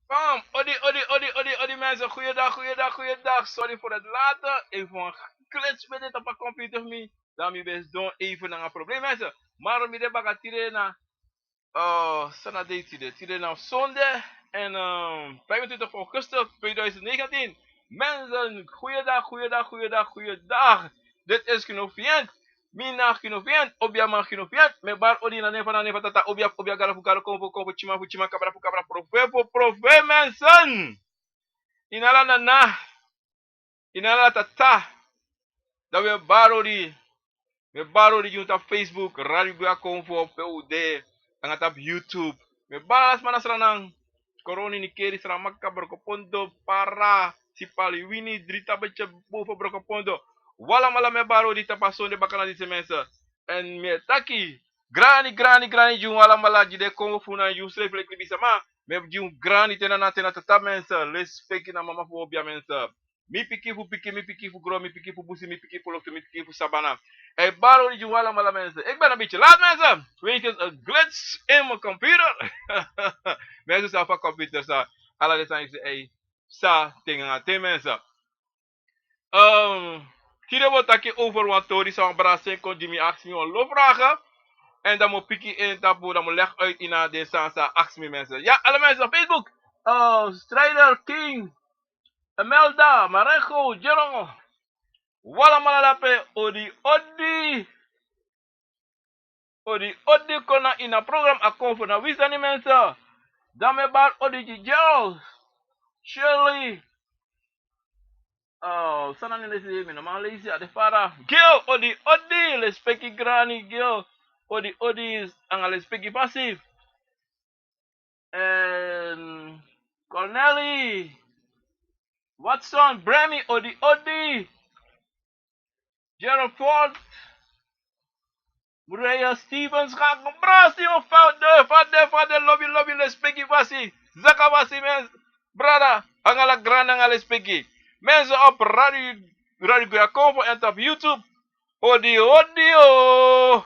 Bam, odi mensen, goeiedag. Sorry voor het later. Even een glitch met dit op mijn computer. Dan mi best doen even naar een probleem mensen. Maar mi de baga tire na, sana de tire na zondag. En 25 augustus 2019. Mensen, goeiedag. Dit is Genoviënt. Mina Genoviënt, obia man Genoviënt. Me bar odi na nefa tata obia gara fukaro kompo chima kabra fukabra profe mensen. Inala na, inala tata. Dat we baro di junta Facebook, radio gua konvo PUD, angat op YouTube. Me balas mana seranang koroni ni keri serang makka berkopondo para si pali wini drita baca bovo berkopondo. Wala mala me baro di tapason de bakana di semensa. En me taki grani jung wala mala jide konvo funa jung slave lek bisa ma. Me jung grani tena tata mensa. Les peki na mama fu obia mensa. Mi piki fu gro, mi piki fu busi, mi piki fu lokto, mi piki fu sabana. Hey, baro die wala mala mensen. Ik ben een beetje laat mensen. Weet je, een glitch in mijn computer. Mensen staan van computer staan. Alle zijn ze, hey, sa, dingen aan te mensen. Hier wordt ik over wat Tori zou brassen. Kon Jimmy ask me een vragen. En dan moet piki in taboe, dan moet leg uit in de sansa ask me mensen. Ja, alle mensen op Facebook. Strider King. Emelda, Marejo, Jerome. Wala malalape, odi kona ina program akonfo na wisa ni mensa. Dame bar odi Jones, Shirley. Oh, sana ni lesi mi na malesi ade fara. Gil odi le speki grani gil. Odi ang le speki passive. And Corneli, Watson, Bremy, odi. Gerald Ford, Mureya Stevens, bro, Steven Fade, lobby, let's speak vasi. Zaka vasi, men, brother, angala grand angala speak. Mensen op Radio Convo en op YouTube. Audio.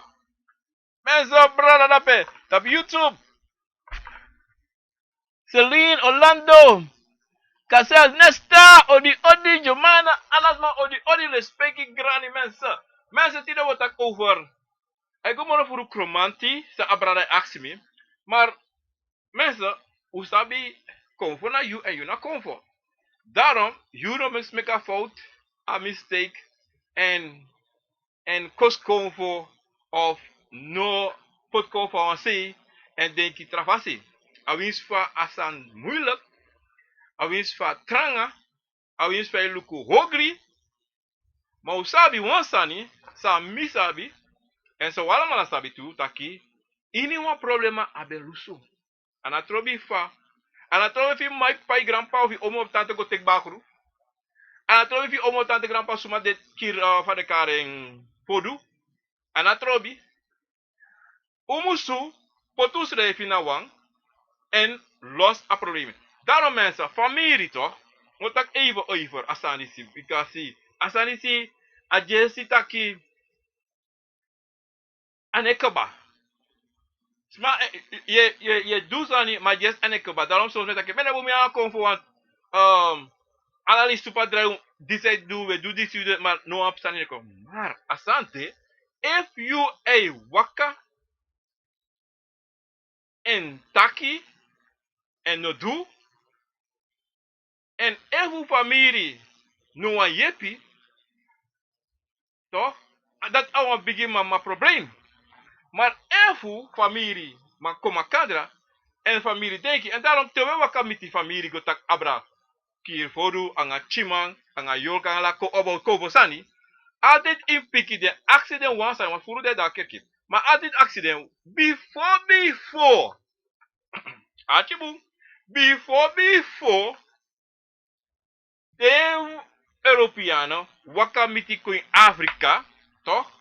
Mensen op brother dape, op YouTube. Celine Orlando. Cassel Nesta, odi, Jomana, alasma odi, let's speak granny mensen. Mensen die wat ik over. Ik kom maar voor de chromantie, ze abrada aksi maar mensen, u sabi convo na you en you na convo. Daarom, you don't make a fout, a mistake, en kost convo of no pot convo aan zee, en denk je travasi. Awins va asan moeilijk, awins va tranga, awins va luku hogri, maar u sabi wansani, sa mi sabi, en so wala mala sabi tu, taki, ini wan problema abe lusu. Anatrobi fa. Anatrobi fi mai pai grandpa of omo tante go tek bakru. Anatrobi fi omo tante grandpa suma de kir fa de karen podu. Anatrobi. Umusu potus re fi na wang en los a probleem. Daarom mensen, familie toch? Moet ik even over asanisi. Because asanisi ajesi taki anekaba. Sma je doet zo niet, maar just anekaba. Daarom soms met ik ben er mee aankomen voor want analis super draai decide do we do this you do maar no opstaan in kom. Maar asante if you a waka en taki en no do en evu familie no a yepi toch dat al begin maar probleem. Maar evu familie maar kom kadra en familie denk je en daarom terwijl waka met die familie go tak abra kier fodu anga chimang anga yolka anga la ko obo kobo sani altijd in piki de accident once en wat voelde dat kerkip maar altijd accident before achibu before de Europeanen waka miti ko in Afrika toch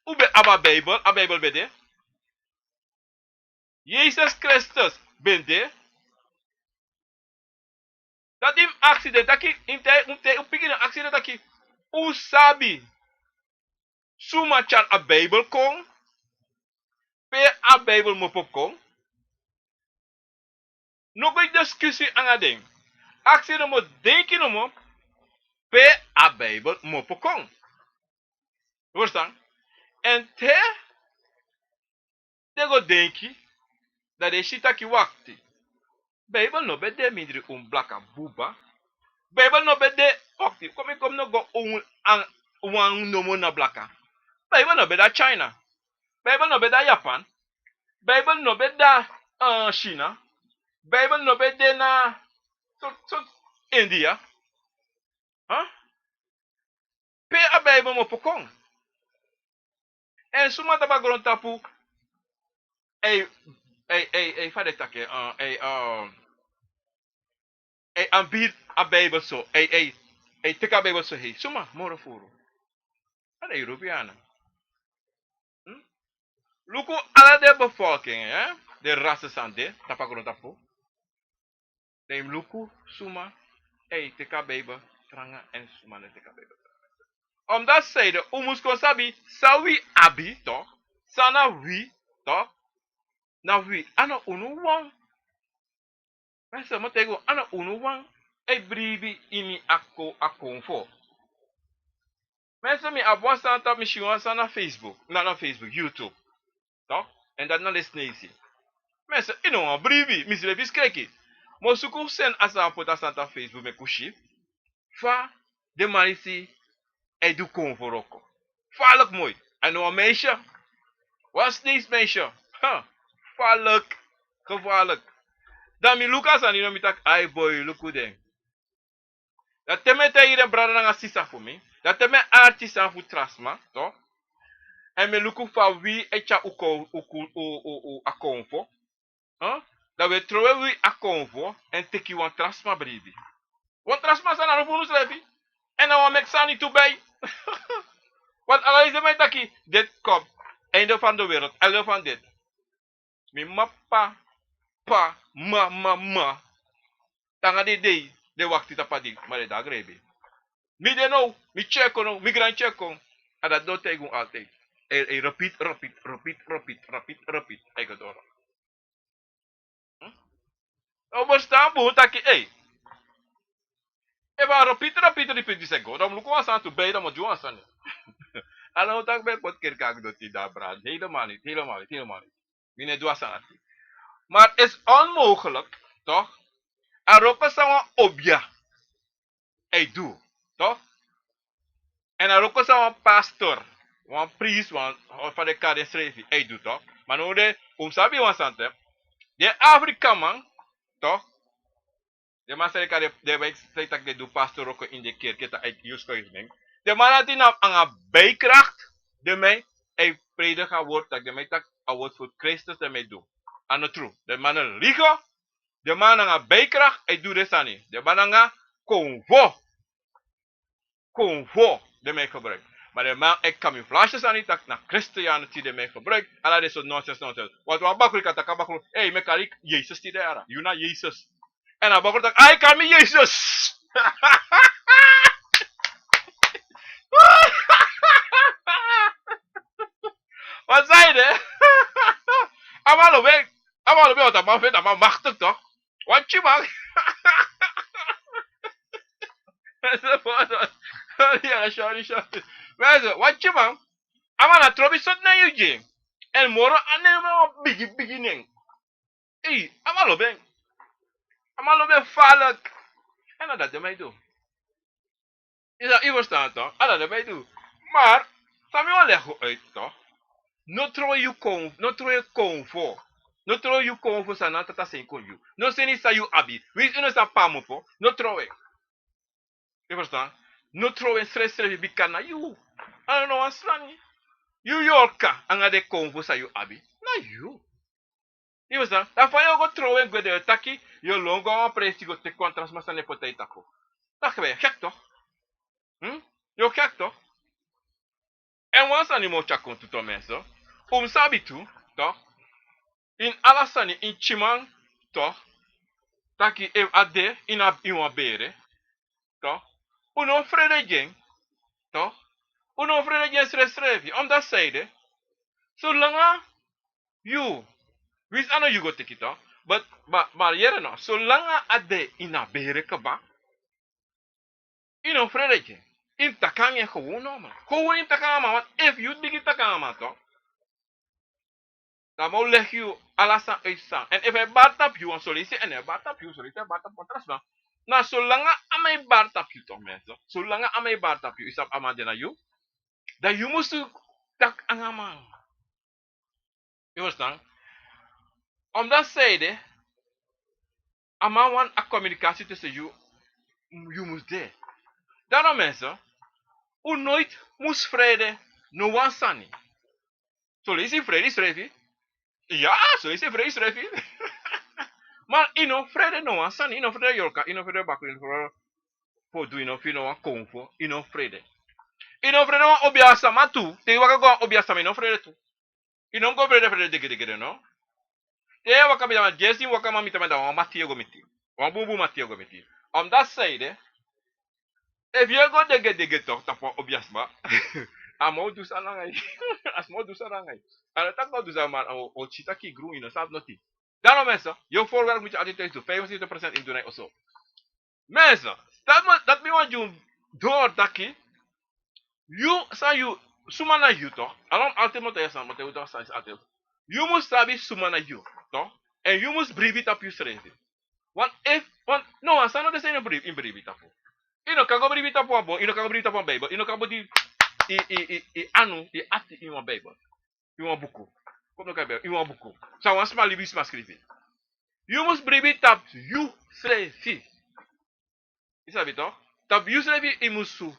ube aba Bible bede Jesus Christus bende dat im accident taki inte piki een accident taki usabi suma chan a Bible kong pe a Bible mo pop kong No go discussie aan a ding. Aksi no mo denki no mo pe a Bijbel mo pokong. Verstaan? En te go denki dat de shita ki wakti. Bijbel no be de mindri blaka buba. Bijbel no be de wakti. Kom no go wan no mo na blaka. Bijbel no be da China. Bijbel no be da Japan. Bijbel no be da China. Bijbel no be de na India. Huh? Pe a Bijbel mo pokong. En suma taba gron tapu fade take ambir a Bijbel so tek a Bijbel so hey suma moro furu. Ada Europeana. Hm? Luku ala de bevolking, de rassen sande, tapa gron tapu. De luku suma tek a Bijbel tranga en suma ne tek a Bijbel. Omdat zeiden, umus kon sabi, sawi abi toch? Sana wi toch? Na wi, ana unu wang. Mensen moet tegen ana unu wang. E bribi imi akonfo. Mensen mi abwan santa mi shiwan sana Facebook. Na Facebook, YouTube. Toch? En dat na lesnesi. Mensen, ino wan bribi, mi zile biskreki. Mo suku sen asa pota santa Facebook me kushi. Fa de marisi e du konfo roko. Falk mooi. En nou een meisje. Wat is deze meisje? Huh. Gevaarlijk. Gevaarlijk. Dan mi Lucas aan die tak ai boy luku den. Dat teme te hier brada nga sisa voor me. Dat teme artist aan voor trasma, toch? En me luku fa wie echa u akonfo. Huh? Dat we trowe wie akonfo en teki wan trasma bribi. Wan trasma sana no funus levi. En dan wan mek sani toe bij. Want Allah is mij taki dit kop. Einde van de wereld. Einde van dit. Mi mappa pa ma tanga de wakti tapadi maar da grebe mi de no mi checo no mi gran checo ada do tegen altijd repeat ay gadoro o basta bu taki e ba repeat di sego dan lu ko asan tu be da mo juan san ala tak be pot ker kag do ti da brad helemaal niet mi ne do asan maar is onmogelijk toch er ook een obja doe toch en er ook een pastor een priest van de kade schreef hij doet toch maar nu de sabi wan sante de Afrika man toch de man zei kade de wij zei dat de pastor ook in de kerk dat uit Jusko is ding de man had die aan bijkracht de mij hij predigen woord dat de mij tak a woord voor Christus de mij doet aan de true de man liegen de man aan bijkracht hij doet het aan de man aan convo de mij gebruikt. Maar de man ik camouflages aan niet naar Christianity de mij gebruikt. En dat is zo nonsense. Wat we bakkel kan tak bakkel. Hey, me kan ik Jezus die daar. You na Jezus. En dan bakkel tak, I kan me Jezus. Wat zei je? Amalo weg. Wat man vindt, maar machtig toch? Wat je man? Ja, sorry. Wat je man? Amana trobi sot na yuje. El moro anema beginning. Amalo ben falak. En dat de mij doen. Is dat iemand staan toch? En dat de mij doen. Maar, sami wel leggen uit toch? No tro you convo. No tro you convo sa na tata sen kon you. No seni sa you abi. Wie is sa pamopo. No tro e. Je verstaan? No tro en stress bikana you. I don't know what's running. You yorka anga de convo sa you abi. Na you. Je verstaan? Dan van je go tro en go de taki. Je longo een presi go te contras maar sa ne potay tako. Dat ben je gek toch? Je gek toch? En once animo chakon tuto mensen. Sabi tu, toch? In alasani in chimang, toch? Taki ade in a bere, toch? Uno frede gen, toch? Uno frede gen sresrevi. Omdat zeide, zolang you, wis ano you go take it, toch? but yere no. Zolang ade ina bere kaba. Ino frederje. In takang je gewoon normaal. Gewoon in takang maar. Want if you digit takang maar toch. Dan moet leg je alasan uitstaan. En if hij batap you on sollicite en hij batap you sollicite batap contras nou. Nou zolang amai batap you toch mensen. Zolang amai batap you isap amadena you. Dan you must tak angaman. Je verstaan? Omdat zijde. Ama wan a communicatie tussen you. You must there. Daarom mensen. U nooit moest vrede. No one sani. Sollicite vrede schreef. Ja, zo is het vrij schrijven. Maar ino vrede no one sani. Ino vrede yorka. Ino vrede baku. Ino vrede voor doen. Ino vrede wan konfo. Ino vrede. Ino vrede wan obiasa ma tu. Te waka go obiasa ma ino vrede tu. Ino go vrede dege no. Te waka mi dama jesi waka ma mitama da wan mati go miti. Wan bubu mati go miti. On that side, if you go dege toch tapo obiasma. Amo du sanangai. Asmo du sanangai. En tak go du zaman o chitaki groen ino sap noti. Daarom mensen, je voorwerp moet je altijd doen. 75% in doen of zo. Mensen, dat me want je door taki. You sumana you toch? Alom altijd moet je samen, moet je dat altijd. You must sabi sumana you, toch? En you must breathe it up you strength. Want no, asa no de breathe in breathe it up. Ino kago breathe it up one bon, ino kago breathe it up one Bible, ino kago di anu, di ati in one Bible. In one book. Kom nog even, in one book. Sa wan small libis ma skrivi. You must breathe it up you strength. Isa bito? Tab you strength imusu.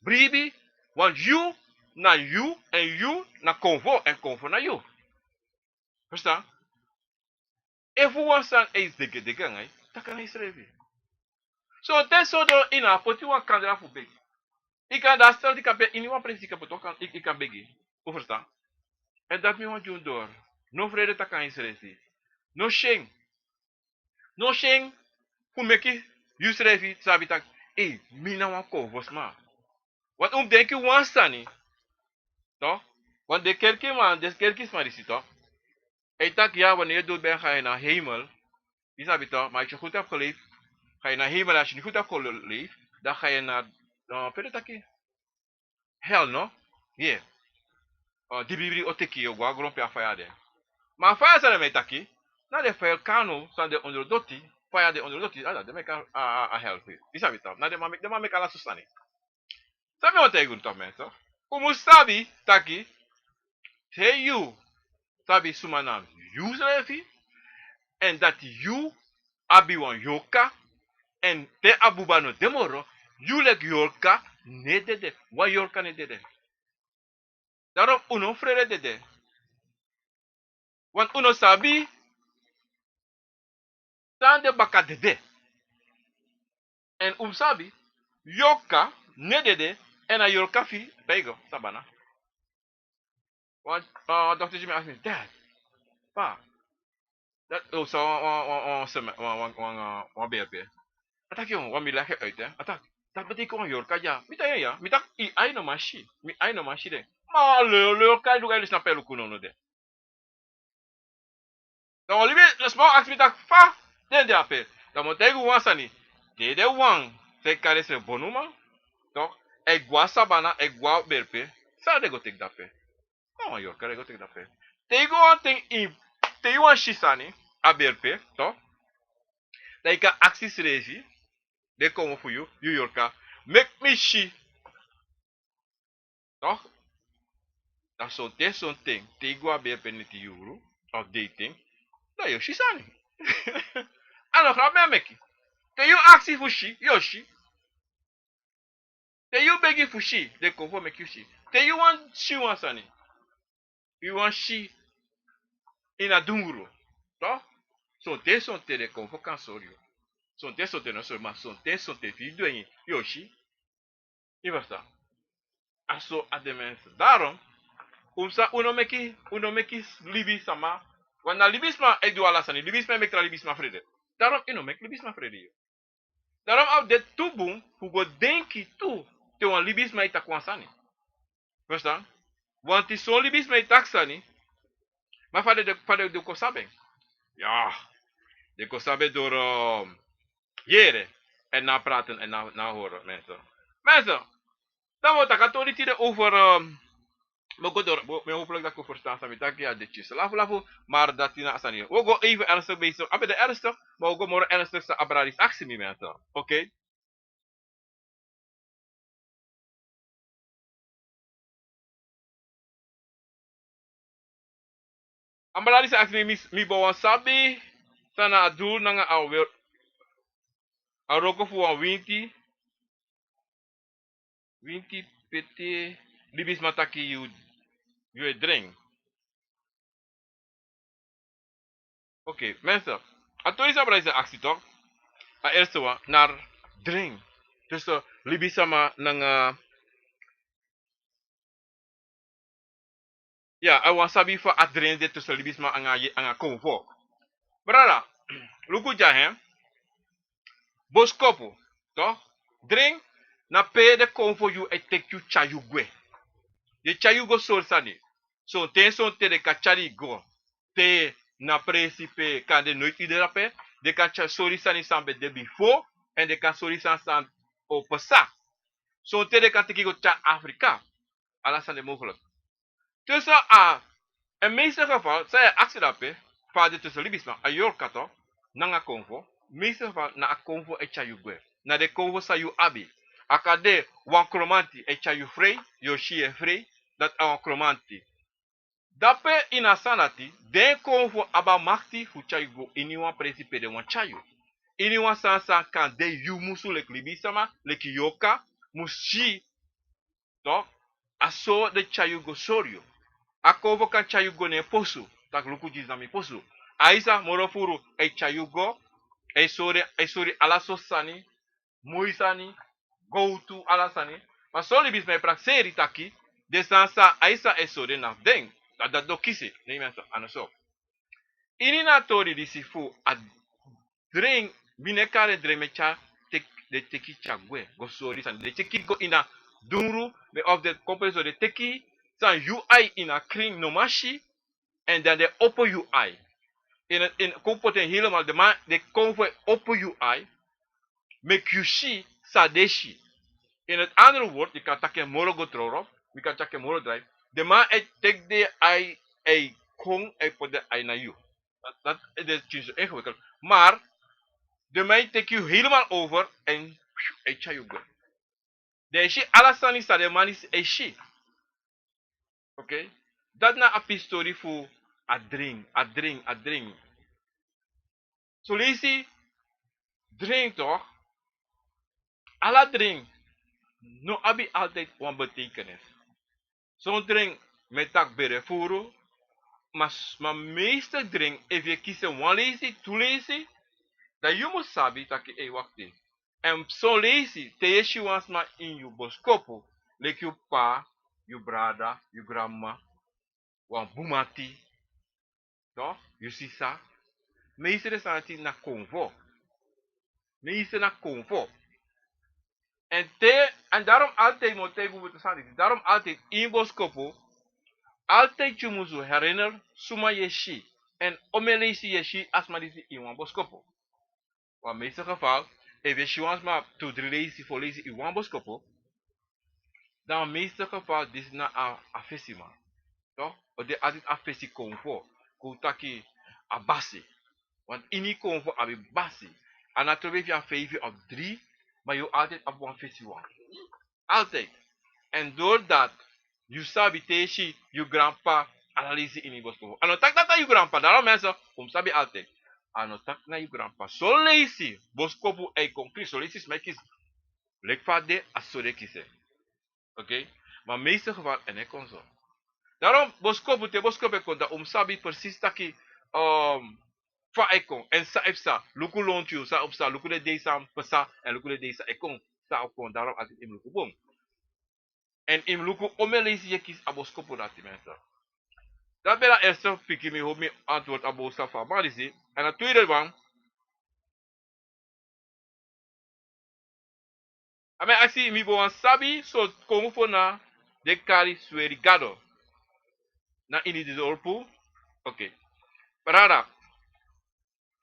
Breathe want you na you en you na convo en convo na you. Verstaan? If we want san is dege ngai, takan is revi. So that's so do ina poti wan kandra fu begi. Ika da stel di kape ini wan prinsi kape to kan ik kan begi. O verstaan? En dat mi wan jun door. No vrede takan is revi. No shame. No shame. Fu meki you revi sabi tak. Mina wan convos ma. Wat denk je wan sani? Toch? Want de kerkis maar is het toch? Ik dacht ja, wanneer je dood bent ga je naar hemel. Is dat toch? Maar als je goed hebt geleefd, ga je naar hemel. Als je niet goed hebt geleefd, dan ga je naar hel, no? Yeah. Die bibli oteki yo gwa grompi afayade. Maar faya sa me taki, na de faya kano sa de onderdoti, faya de onderdoti, ala de make a hel. Is dat toch? Na de ma make ala susani. Sabi wat ik toch mensen? Como sabi taki? Hey you. Sabi sumanam you refi en dat you abi wan yoka en te abuba no demoro you lek yoka ne dede wa yoka ne dede. Daarom uno frere dede. Want uno sabi tan de baka dede. En sabi yoka ne dede en a yoka fi pego sabana. Want Dr. Jimmy asked me, Dad, Pa, dat so one baby. Atak yung one milaki uit hè. Atak. Dat betekent gewoon yorka ja. Mita ya. Mita I ai no mashi. Mi ai no mashi de. Ma le kai du gai snapper kuno no de. Dan olive le small ask mita fa den de apel. Dan mo tegu wansani. De wan. Se kare se bonuma. Toch? Egwa sabana egwa berpe. Sa de go tek dape. No yorka de go tek dape. Tegu one thing in te wan shisani a berpe, toch? Dat je kan acties regie. They come for you, New Yorker. Make me she. Toch? Dat is zo'n ding. Tegen wat meer penalty euro. Of dating. Dat je she sani. En nog een meki. Te you actie voor she, yoshi. Te you begging for she, they come for make you she. Te you want she want sani. You want she in a dunguro. Toch? Zo'n te de come for cancel you. Son te sote no so ma son te sote fi doen yoshi. I basta. Aso ademens. Daarom uno meki libi sama. Wana libisma e do alasani. Libisma mek tra libisma vrede. Daarom ino mek libisma vrede. Daarom af de tubum fu go denki tu te wan libisma ita kwansani. Verstaan? Want is zo'n libisma ita sani. Maar vader de ko saben. Ja. Je kon sabi door jaren. En na praten en na horen, mensen. Mensen, dan wordt het autoriteiten over... maar goed door, maar hopelijk dat ik het verstaan samen. Dat ja, dit is lafu, maar dat is na asani. We gaan even ernstig bezig. Abe de ernstig, maar we gaan morgen ernstig sa abraris actie mee mensen. Oké? Abraris actie mi bawa sabi sana adul nanga alweer aroko fu an winti pete libis mataki you drink. Oké, mensen. Ato is abraris actie toch? A eerste wa naar drink. Dus libis sama nanga ja, I want sabi fa adrenze tussen libisma anga konvo. Brada, luku jahem, boskopu, toch? Drink, na pe de konvo you e tek you chayu gwe. Je chayu go sol sani. So ten son te de kachari go. Te na principe kan de nooit iedere pe. De kan sori sani sambe de before. En de kan sori san op pasa. So te de kan teki go cha Afrika. Alasan de mogelijk. Tussen in meeste geval, zij actie daarbij, vader tussen Libisma, a Yorkato, nanga Congo, meeste geval na a Congo e chayugwe. Na de Congo sa yu abi. Akade wan kromanti e chayu frey, yoshi e frey, dat a wan kromanti. Dape ina sanati, den Congo aba makti fu chayugo ini wan principe de wan chayu. Ini wan sansa kan de yu musu lek Libisama, lek yoka, mushi, to, aso de chayugo soryo. Akovo kan chayugo ne posu. Tak luku jizami posu. Aisa morofuru e chayugo. E sori alaso sani. Muisani. Go to alasani. Ma soli bis me prakseri taki. Desansa aisa e sori na deng. Da do kisi. Ne mensa anaso. Ini na tori di sifu a drink. Binekare dremecha de teki chagwe. Go sori sani. De teki go ina dunru. Me of the compreso de teki. San UI in a kring nomashi en dan de open UI. In kompoten helemaal de konvo open UI make you see sadeshi. In het andere woord, je kan takken morogo troro, je kan takken moro drive. De man tek de ai ei kong ei voor de ai na you. Dat is ingewikkeld. Maar de man take you helemaal over en ei cha you go. De shi alasani sa de man is ei shi. Oké? Dat na een story voor a drink. Zo lees je, drink toch? Alla drink, no abi altijd een betekenis. Zo'n drink met tak berefuru, maar meeste drink, if je kiest one lazy, two lazy, dan je moet sabi dat je wacht in. En zo'n lazy, te je wans maar in je boskopo, like je pa, je brada, je grandma, wan bumati, toch? Je sisa. Meeste de sanati na convo. Meeste na convo. En daarom altijd moet ik moeten zeggen. Daarom altijd in boskopo. Altijd je moet herinneren. Suma yeshi. En omelesi yeshi asmadisi in wan boskopo. Want meeste geval. If je wants maar to relesi voor lezen in wan boskopo. Dan meeste geval dit is na a fesima. Toch? Of de altijd a fesi convo. Kutaki a basi. Want in die convo heb je basi. En dan heb je een 5 of 3, maar je altijd op een festival. Altijd. En doordat je sabi teshi, je grandpa analyse in je boskovo. En dan tak dat je grandpa, daarom mensen, sabi altijd. En dan tak na je grandpa. Zo lees boskovo e concreet. Zo lees je smekjes. Lekvade as zo rekise. Oké? Maar meeste geval en ik kon zo. Daarom boskovo te boskovo kon dat sabi precies taki fa ekon en sa epsa luku lontju sa opsa luku de desa pesa en luku de desa ekon sa opon daarom als im luku bom en im luku omelezi je kies aboskopo dat mensen dat bela eerste piki mi hoop mi antwoord abosa fa balisi en het tweede one ame asi mi bo sabi so kongo na de kari suerigado na ini de orpu oké parada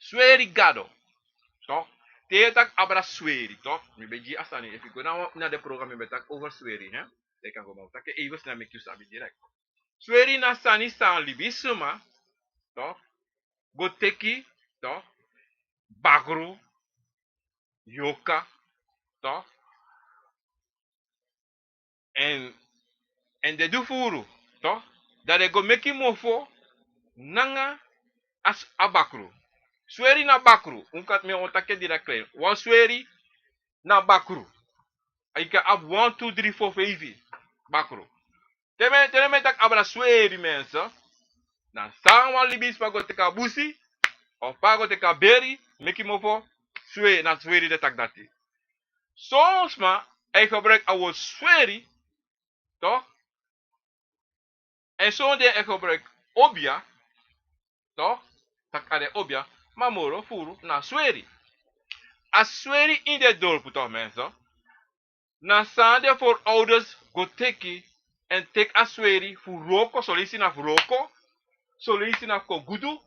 Sweri gado. Toch? Te tak abra sweri, toch? Mi beji asani. If you go now na de programma mi betak over sweri, hè? Te kan gewoon tak even snel make you sabi direct. Sweri na sani san libisuma, toch? Go teki, toch? Bagru, yoka, toch? En de do furu, toch? Dat de go make mofo nanga as abakru. Sweri na bakru, unkat me otake direct clear. One sweri na bakru. Ika ab 1, 2, 3, 4, 5 bakru. Teme tak abra sweri mensa. Na sang wan libis pa go teka busi. Of pa go teka beri. Make mofo sweri na sweri de tak dati. Soms ma, ik gebruik a woord sweri. Toch? En zo de ik gebruik obia. Toch? Tak ade obia. Maar moro furu na sweri. A sweri in de dorp toch mensen. Na sande voor ouders go teki. En tek a sweri voor roko. Solisi na roko. Solisi na kogudu.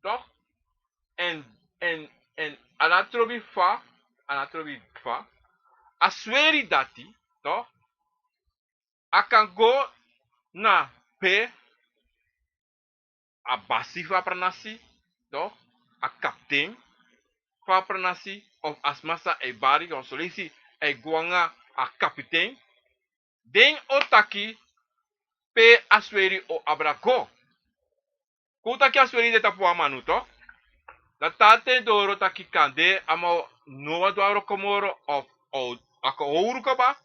Toch? En anatrobi fa. Anatrobi fa. A sweri dati. Toch? A kan go na pe. A basi fa pranasi. Toch? A kapten fa pranasi. Of asmasa e bari. On solisi e guanga a kapitein. Den otaki pe asweri o abrago. Kutaki asweri de tapu amanu to. Da tate doro taki kande ama noa do komoro of ako ouru kaba.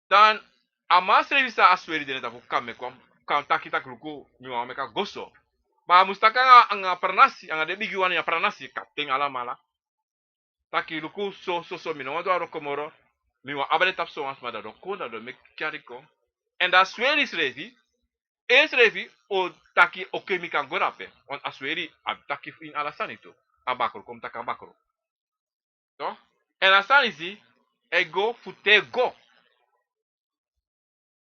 Dan ama servisa asweri de tapu kame kom. Kan taki tak luku miwa meka goso. Ba mustaka nga pranasi anga de bigiwan ya pranasi kapten ala mala. Taki luku so mino do komoro. Miwa abale tap so ans mada do kona do mek kariko. En da sweri srevi. Es revi o taki oke mi kan gorape. On asweri ab taki in alasan itu. Abakro kom tak abakro. To? En asan isi ego fute go.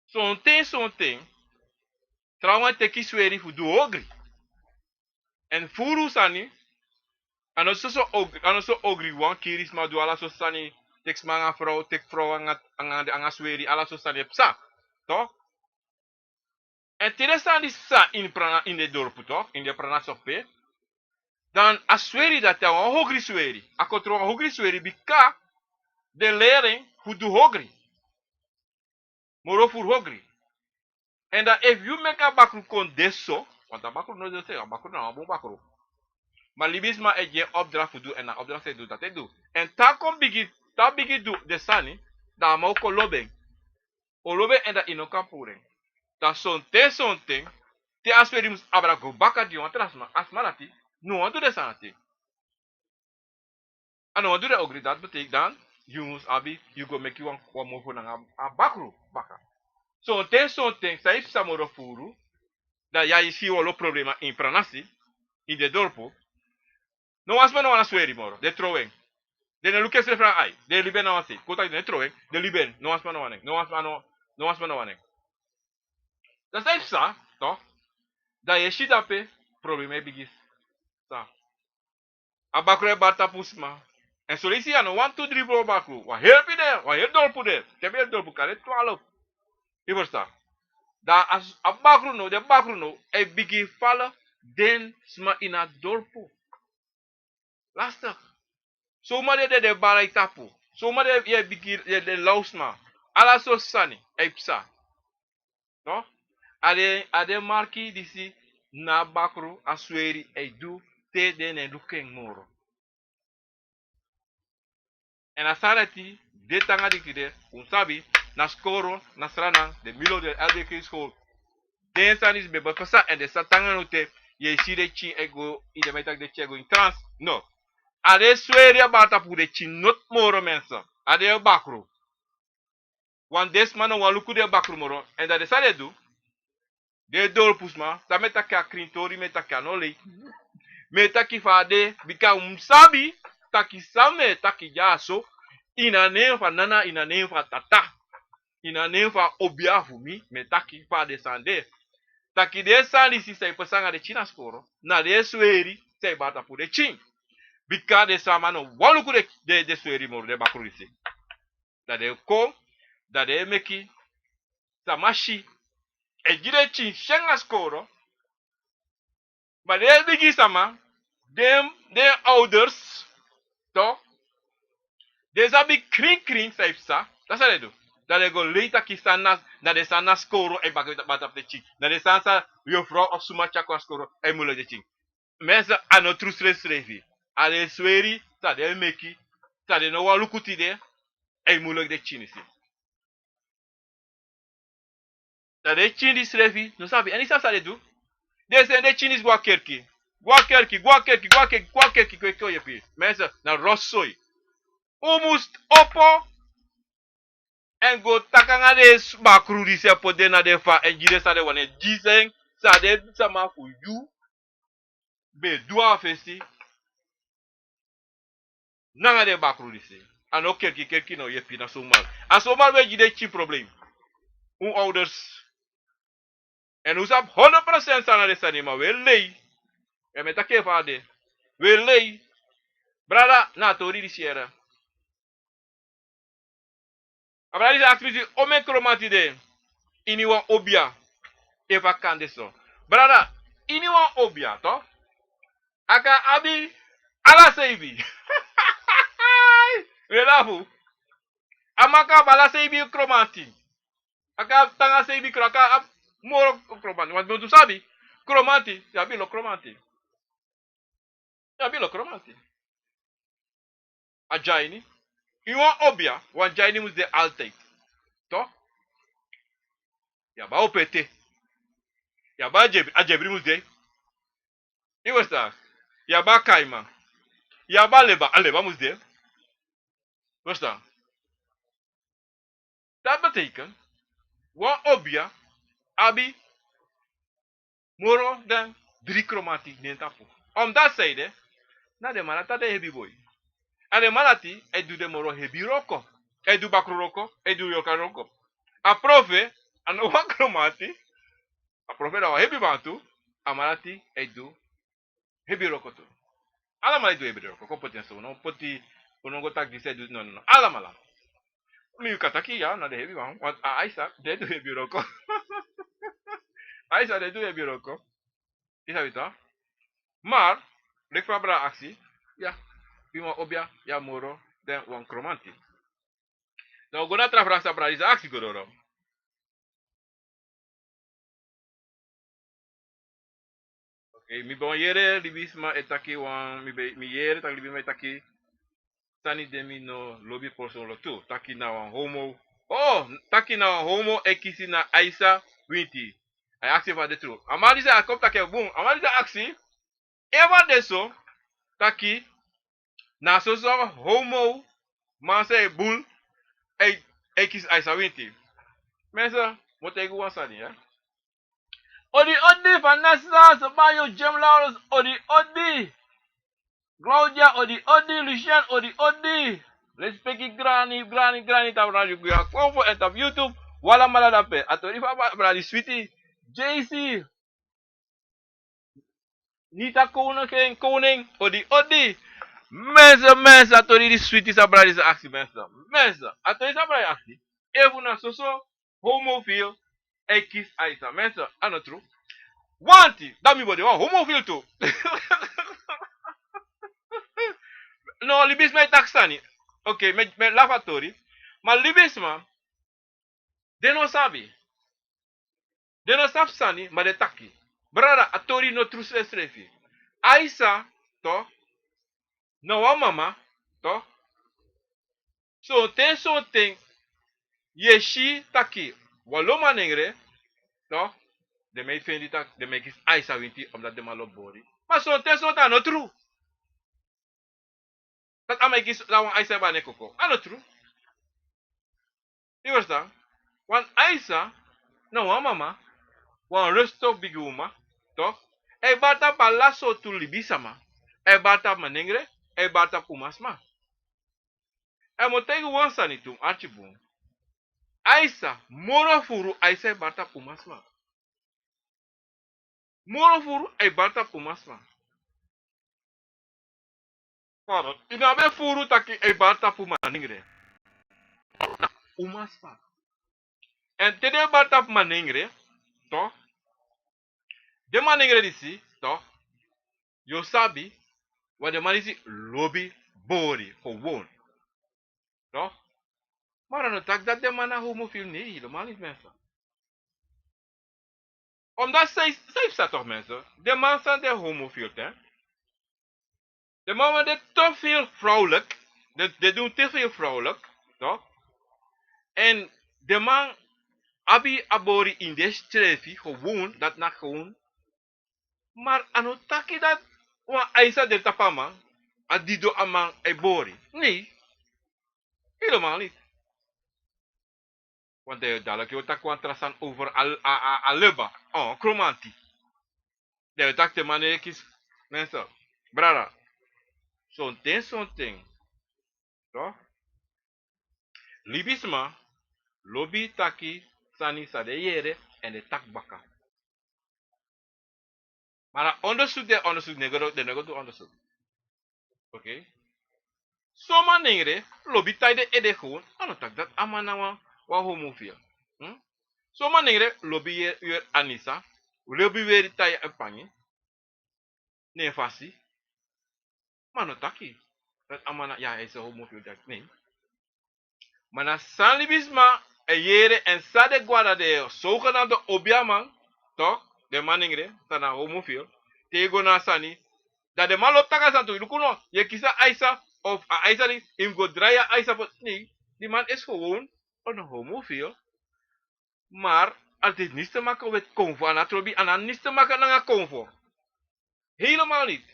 Sonten. Trauma teki sweri fu du ogri. En furu sani anoso ogri wan kiris ma du ala so sani tek manga vrouw tek vrouw anga sweri ala so sani psa. To? En interessant is sa in de dorp toch? In de prana soppe. Dan a sweri dat hij een hogri sweri. A kontrol een hogri sweri bika de lering hoe du hogri. Moro voor hogri. En dat if you make a bakru kon deso. Want a bakru no de a bakru na een bakru. Maar libis ma je opdracht voor doen en na opdracht ze doet dat hij doet. En ta kom bigi do de sani. Da ma ook lobeng. O lobeng en dat ino kan puren. Dat sonten. Te asweri mus abra go baka di want asmanati. No one do de sanati. And no do de ogri dat betekent dan you must abi you go make you one more for a bakru baka. So something saif samoro furu da ya isi wolo problema in pranasi in de dorpo. No asma no asweri moro de trowen. De ne luke se fra ai de liben no asi. Kota de trowen de liben no asma no wanek. No asma no wanek. Da saif sa to da yeshi dape problema bigis sa. Abakre bata pusma. En solisi ano 1, 2, 3 4 bakru. Wa help ide, wa help dorpu de. Tebe dorpu kare 12. Iversta. Da as abakru no, de bakru no, e bigi fala den sma ina dorpu. Lastig. Soma de barai tapu. Soma de ye bigi de lausma. Ala so sani, e psa. No? Ade marki disi na bakru asweri e du te den en lukeng moro. En asarati, de tanga dikide, unsabi, na skoro, na strana, de milo de LDK school. Den sanis be bafasa en de satanga note, ye si de chi ego, ide metak de chi ego in trans. No. Ade sweri abata pu de chi not moro mensa. Ade bakro. Wan desmano wan luku de bakro moro. En dat de sade do, de dorpusma, sa metaka krintori metaka no le. Metaki fade, bika umsabi, taki same, taki jaso, ina nefa nana, ina nefa tata, ina nefa obiafumi, me taki fa descende. Taki descende si sai pesanga de china skoro, na de sweri, sei bata pour de chin. Bika de sama no waluku de sweri moro de bakurisi. Da de ko, da de meki, samashi, e jide chin shenga skoro. Maar de bigi sama, de ouders, toch? De zabi kring saif sa. Dat is het. Dat je go later kista na de sana skoro e bakit batap de ching. Na de sansa yo vrouw of suma chakwa skoro e mule de ching. Mensen ano trusre srevi. Ale sweri, sa de meki, sa de no wa lukuti de e mule de chinisi. Da de chin di srevi, no sabi. En isa sa de do. De se de chinis gwa kerki. Gwa kerki kwe yepi. Mensen na rossoi. Almost opo en go takanga de bakru di se pode na de fa en jide sa de wane jisen sa de sama fu yu be dua festi nanga de bakru di se ano kerki no yepi na somal a somal we jide chi problem un ouders en usap 100% sana de sanima we lei e meta ke fa de we lei brada na tori di siera abradi sa activity ome kromati de iniwa obia eva kandeso brada iniwa obia to aka abi ala seibi relafu amaka bala seibi kromati aka tanga seibi kraka moro kromati want tu sabi kromati ya bilo kromati ajaini iwa obia wan jaini mus de altijd to ya ba opete ya ba ajebri mus de iwesta ya ba kaima ya ba leba mus de westa dat betekent wan obia abi moro dan 3 kromati nentapu omdat zeide na de manata de hebi boy en de manati e du de moro hebi roko e du bakru roko e du yoka roko a profe an wan kromati a profe da wa hebi bantu a manati e du hebi roko tu ala mala du hebi roko ko potenso no poti uno go tak dise du no ala mala mi kataki ya na de hebi ban wat a aisa de du hebi roko aisa de du hebi roko isa bita maar lek fabra aksi ya bima obia ya moro den wan kromanti no go na tra frasa pra isa aksi godoro okay mi bon yere libisma etaki wan mi yere tak libisma etaki tani demi no lobby person lo tu taki na wan homo taki na wan homo ekisi na aisa winti I ask you for the truth amali sa akop take boom amali sa aksi eva deso taki na so homo man say bull ekis aisa winti mensa motegu wansani ya odi Vanessa Sabayo Jem Lawrence odi Claudia odi Lucian odi respecti granny tabra you go konfo etap YouTube wala malada pe atori fa bra di sweetie JC Nita koning odi mensa atori di sweetie sabra di aksi mensa atori sabra di aksi evu na soso homophile ekis aisa mensa anotru wanti that me body one homophile too no libisma taxani okay me lavatori ma libisma de no sabi sani ma de taki brada atori no trus estrefi aisa to no wa mama to so ten yeshi taki waloma nengre to de me fendi tak de me kis aisa winti omdat de malo body ma so ten no true dat ama kis lawan aisa ba ne koko ano true you understand wan aisa no wa mama wan resto biguma to e bata balaso tu libisama e bata manengre e bata pumasma e motegu wan sanitum archibum aisa moro furu aisa e bata pumasma moro furu e bata pumasma Pardon. Inabe furu taki e bata fu maningre. Umaspa. En tede bata fu maningre, to. De maningre disi, to. Yo sabi, wa de manisi lobby bori for one. To. Maar no tak dat de mana homofiel nee, helemaal niet mensen. Omdat zij staat toch mensen. De man zijn de homofiel, hè. De man is te veel vrouwelijk. De doen te veel vrouwelijk, toch? En de man abi abori in de strefi gewoon dat na gewoon. Maar anotaki dat wa aisa de tapama adido amang ebori. Nee, helemaal niet. Want de dadelijk je tak kwantrasan over aleba. Oh, kromanti. De tak de manier kies mensen. Brada. Zo'n ding. Toch? Libisma, lobi taki, sani sa de yere en de tak baka. Maar onderzoek de nego onderzoek. Oké? Soma ningre, lobi tai de ede gewoon, ano tak dat amana wa homofiel. Soma ningre, lobi yer anisa, lobi weri tai en pangi, ne fasi, mano taki. Dat amana, ja, hij is een homofiel, dat nee. Maar san libisma, e yere en sa de guarda de zogenaamde obiaman, toch? De maningre, sana homofiel, tego na sani, dat de man loopt taga san toe, lukuno, je kisa Aisa, of a Aisa niet, hem go draaien Aisa, nee, die man is gewoon een homofiel, maar het heeft niets te maken met convo, en dat en niets te maken met een convo. Helemaal niet.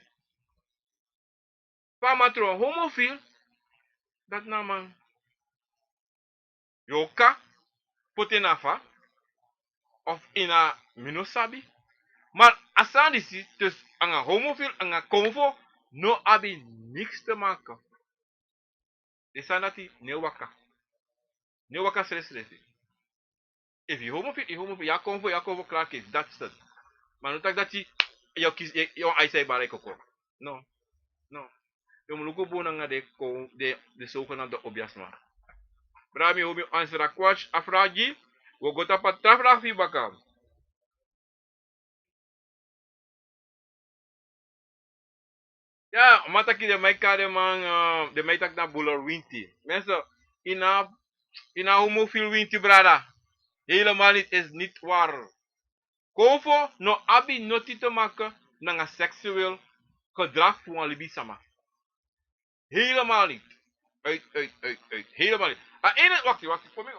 Van matro homofiel, dat naman, yoka, potenafa, of ina minosabi, maar asan disi, dus een homofiel, een convo, no abi niks te maken. De sanati, ne waka. Ne waka stress. If je homofiel, ja convo, klaar kies, that's it. Maar nu tak dat je kies, je eisen bij koko. No, no. Je moet ook bonen de zogenaamde objasma. Brami hobi answer a kwatch afragi, we go tapa trafra fi bakam. Ja, mataki de mij kade man, de mij tak na buller winti. Mensen, ina homofiel winti brada. Helemaal niet, is niet waar. Konvo no abi noti te maken na een seksueel gedrag voor een libisama. Helemaal niet. Uit. Helemaal niet. Wacht. Voor mij.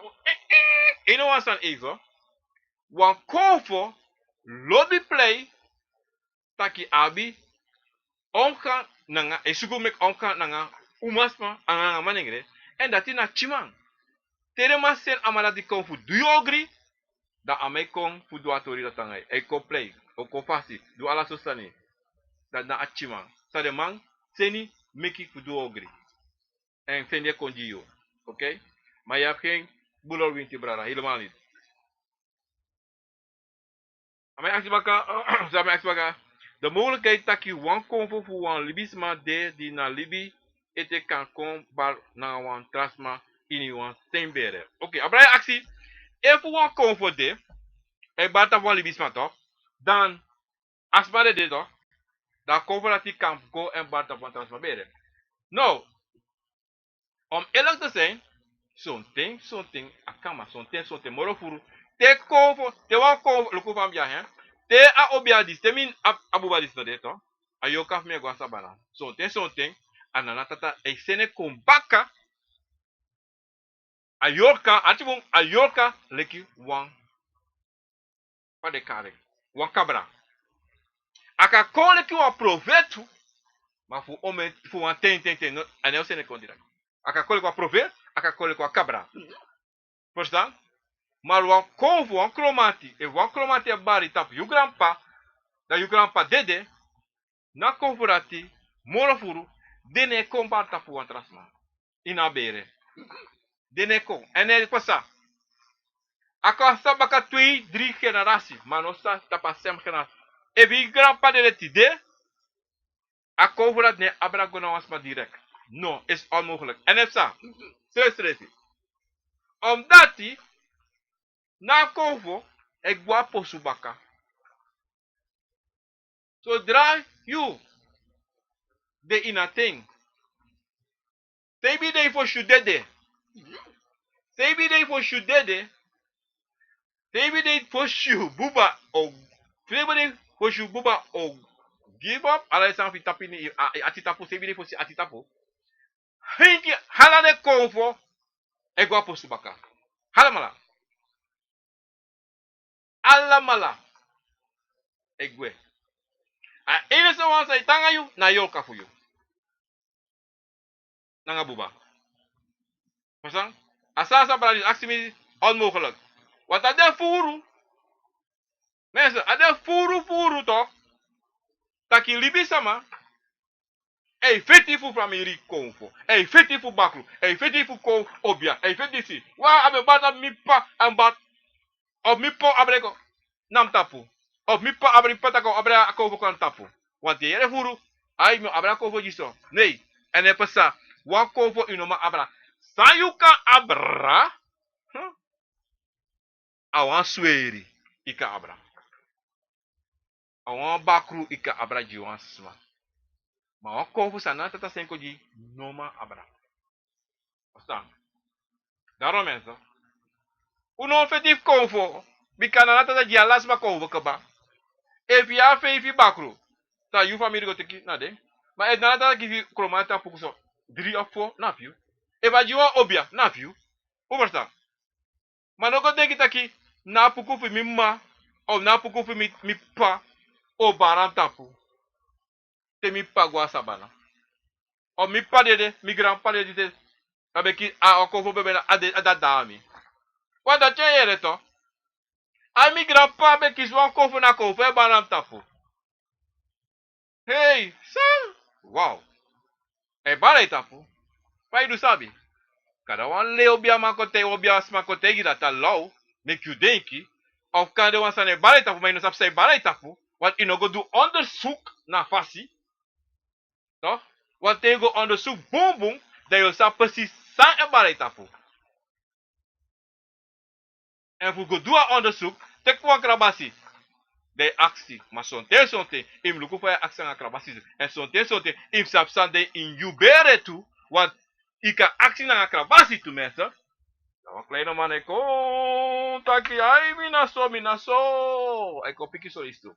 Ene was aan even. Wan konvo lobby play taki abi omgaan nanga esugo mek omgaan nanga umasma nanga manengre en dat is na chimang. Tere masen amala di konvo do you agree? Da amai kon fu do atori dat tangai. E ko play. O ko fasi. Do ala sosani. Dat na achimang. Sa de man seni meki fu do agree. En fende konji yo. Oké? Maar je hebt geen boelor winti brada. Helemaal niet. De mogelijkheid dat je wan konvo voor wan libisma de die na libi ete kan kom bar na wan trasma in wan steenbere. Oké, abraya actie. Even wan konvo de. E bata wan libisma toch? Dan asma de toch? Dan konvo dat die kan go en bata wan trasma bere. Nou, om eerlijk te zijn, zo'n ding, akama, zo'n ding, morofuru, te konvo, te wan konvo, luku van bia hen, te a obia dis, te min abuba dis no de to, a yo kaf me gwa sabana. Zo'n ding, anana tata, e sene kumbaka, a yorka, atibum, a yorka, leki wan, pa de kare, wan kabra. Aka kon leki wan provetu, ma fu ome, fu wan ten, no, ane o sene kondira. Aka kon leki wan provet, aka kon leki wan kabra. Verstaan? Maar wan konvo, wan kromati, e wan kromati e bari tap yu grandpa, da yu grandpa dede, na konvorati, morofuru, dene kon bar tapu wan trasma. Ina bere. Dene kon. En er pasa. Aka sabaka 2, 3 generatie, maar no sa tapa sem generatie. E vi grandpa dede ti de, Akkoord dat nee, abra gona was maar direct. No, is onmogelijk. En het sa, stress. Omdat hij, na kovo, ik gwa posubaka. Zodra you, de ina thing, sebi de for shudede, sebi de for shudede, sebi de for shu, buba, o, sebi de for shu, buba, o, give up, ala san fi tapi ni, atitapo, sebi de for si atitapo. Hinki, hala de kovo, ik gwa posubaka. Hala mala. Alla mala. Ik gwe. A ene se wan sa itanga yu, na yoka fu yu. Nanga buba. Verstaan? Asasa bradi aksimi onmogelijk. Want dat de furu. Mensen, dat de furu toch? Taki libi sama. Ei feti fu famiri konfo. Ei feti fu baklu. Ei feti fu ko obia. Ei feti si. Wa abe bata mipa ambat. Of mipo abreko. Nam tapu. Of mipo abri patako abra konfo kan tapu. Want die hele furu. Ai mi abra konfo jiso. Nee. En he pesa. Wa konfo inoma abra. Sayuka abra. Awan sweri. Ika abra. Awan bakru ika abra jiwan sma. Maar wan konfo sana tata senko ji noma abra. Verstaan? Daarom mensen. Uno effectief konfo. Bikana na tata ji alas ma konfo keba. If ya fe bakru. Ta you family go teki na de. Maar et na tata givi kromata pukuso. 3 of 4 na fiu. If a jiwa obia na fiu. Hoe verstaan? Maar no go denki taki na puku fi mi ma. Of na puku fi mi pa. O baran tapu. Te mi pa gwa sabana. O mi pa dede, mi grandpa dede. Abeki a okofo bebe na ada dami. Wat dat je here to? A mi grandpa beki swan kofo na kofo e baran tapu. Hey, son. Wow. E bare tapu. Pai du sabi. Kada wan le obia makote obia smakote gida ta low. Make you denki. Of kan de wan san e bare tapu. Maar je no sap say bare tapu. Want je no go do onderzoek na fasi. Toch? Want je go onderzoek boom boom. Dat je sap precies san e bare tapu. En voor go doen onderzoek, tek voor krabasi. De actie, maar sonte, im luku voor actie aan krabasi. En sonte, im sapsande in jubere toe, want ik kan actie aan krabasi toe mensen. Nou, kleine man, ik taki, ai, mina so. Ik op ik zo is toe.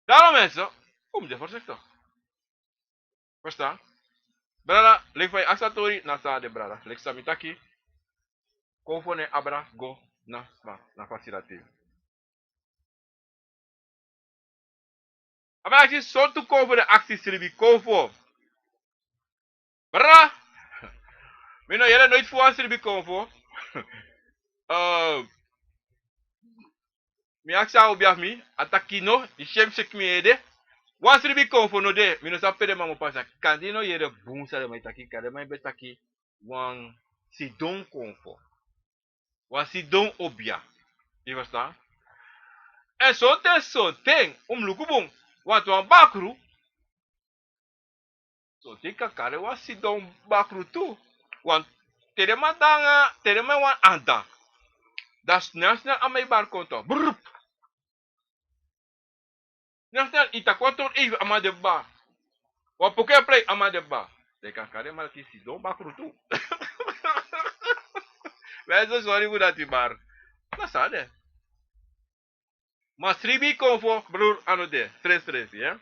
Daarom mensen, kom je voorzichtig. Verstaan? Brada, leg van je actatori, nasa de brada. Leg samitaki, konfone abra, go, na facilitatief. Maar als je zo te komen voor de acties die komen. Bra! Ik nou jij nooit voor acties die komen voor. Mi aksa obiaf mi, atakino, ishem sek mi ede. Once die komen voor no de, mi no sapere mamo pasa. Kandino yere boom sa de mai taki, kade mai betaki. Wan sidon komen voor. Wan sidon obia. Je verstaan? En zo ten, lukubong. Want wan bakru. So tika kare wan sidon bakru tu. Want terema wan anda. Dat snel aan mijn bar komt op. Brrrr. Snel itakwator even aan de bar. Wat poké play aan de bar. De kan kare maar kisi don bakru tu. Wij zijn sorry voor dat die bar. Dat is het. Maar stribi komt voor broer aan de stress ja.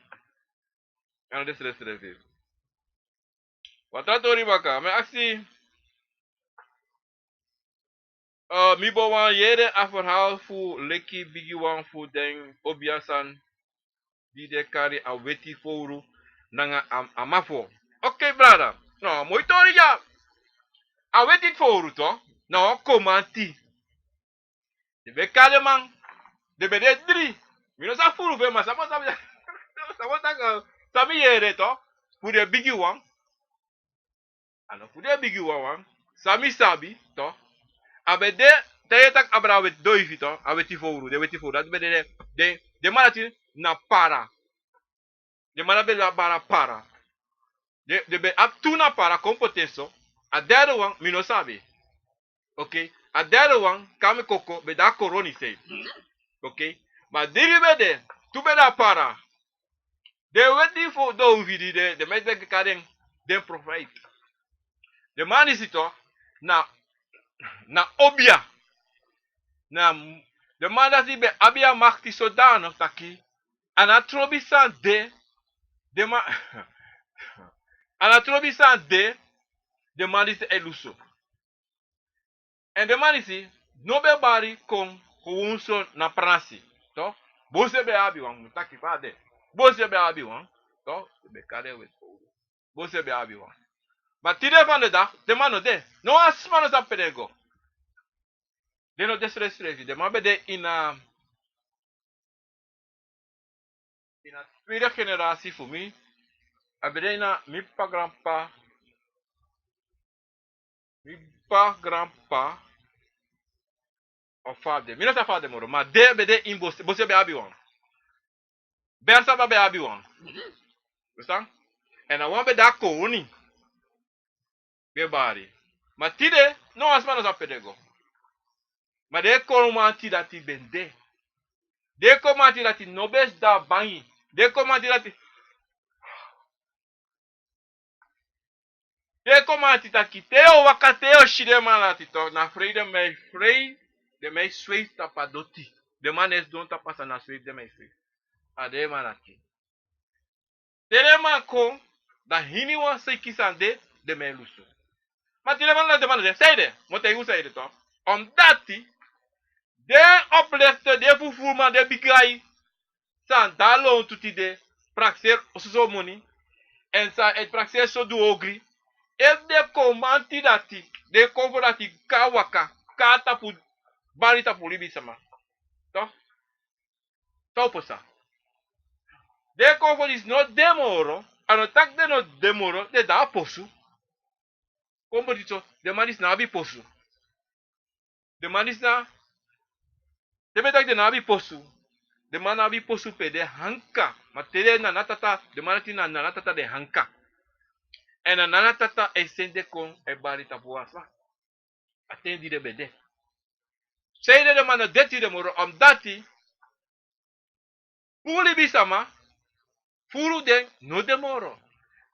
Aan de stress. Wat dat hoor je baka? Maar actie. Mi bo wan yere a verhaal voor lekki bigi wan voor den obiasan die de kari a weti foru nanga amafo. Oké brada. No, mooi tori ja. A weti foru to. No, komanti. De be kale man. De be de 3. Mi no sa furu fe ma sa mo sa. Sa mo ta sami yere to. Voor de bigi wan. Ano voor de bigi wan. Sami sabi to. Abede teye tak abra wet doifi to, aweti fouru, de weti fouru, dat bede de malati na para. de mana be la bara para. De be up tuna para kompoteso. A derde one, mi no sabe. Okay? A derde one, kame koko, be da koroni say. Okay? Maar diri be de, tu be da para. De waiting for those vidi de make the karen den provide. De man is ito na obia. Na de man dat be abia makti zodanig taki. Anatrobi san de man anatrobi san de man is eluso. En de man is no be bari kon gewoon na pransi. To? Bose be abi wan taki fa de. Bose be abi wan. To? Be kare we. Bose be abi wan. Maar tide van de dag, de man no de. No as man sa pedego. De no desrespect. De man be de in a tweede generatie voor mij. Abedena mi pa grandpa. Mi pa grandpa. Of vader. Mi no sa vader moro. Maar de be de in bose. Bose be abi wan. Bersa ba be abi wan. Verstaan? En dan wan be da koning. Be bari. Maar tide, no as man sa pedego. Maar de komanti dat die ben de. De komanti dat die nobes da bangi. De komanti dat die. De komanti dat die teo wakateo shidema lati to. Na vrede mij vrij. De mij zweet tapadoti. De man is don tapasa na zweet de mij zweet. Ade manaki. Tere man kon. Da hini wan se kisande. De mij luso. Maar tere man la de man de. Zeide. Mote u zeide to. Omdat die. De oplichter. De fufuman. De bigrai. San dalo tuti de. Praxer. Osuzo money. En sa et praxer so du ogri. If de komanti dati. De konvo dati kawaka. Ka tapu. Bari tapu libi sama. Toch? Toposa. De konvo is no demoro. Ano tak de no demoro. De da posu. Kombo dito. De man is na abi posu. De man is na. De betak de na abi posu. De man na abi posu pe de hanka. Ma tere na natata. De man ti na natata de hanka. En na natata esende kon e bari tapu asla. Atendi de bede. Zeide de man deti de moro. Omdat die. Fuli bisama. Furu den no demoro.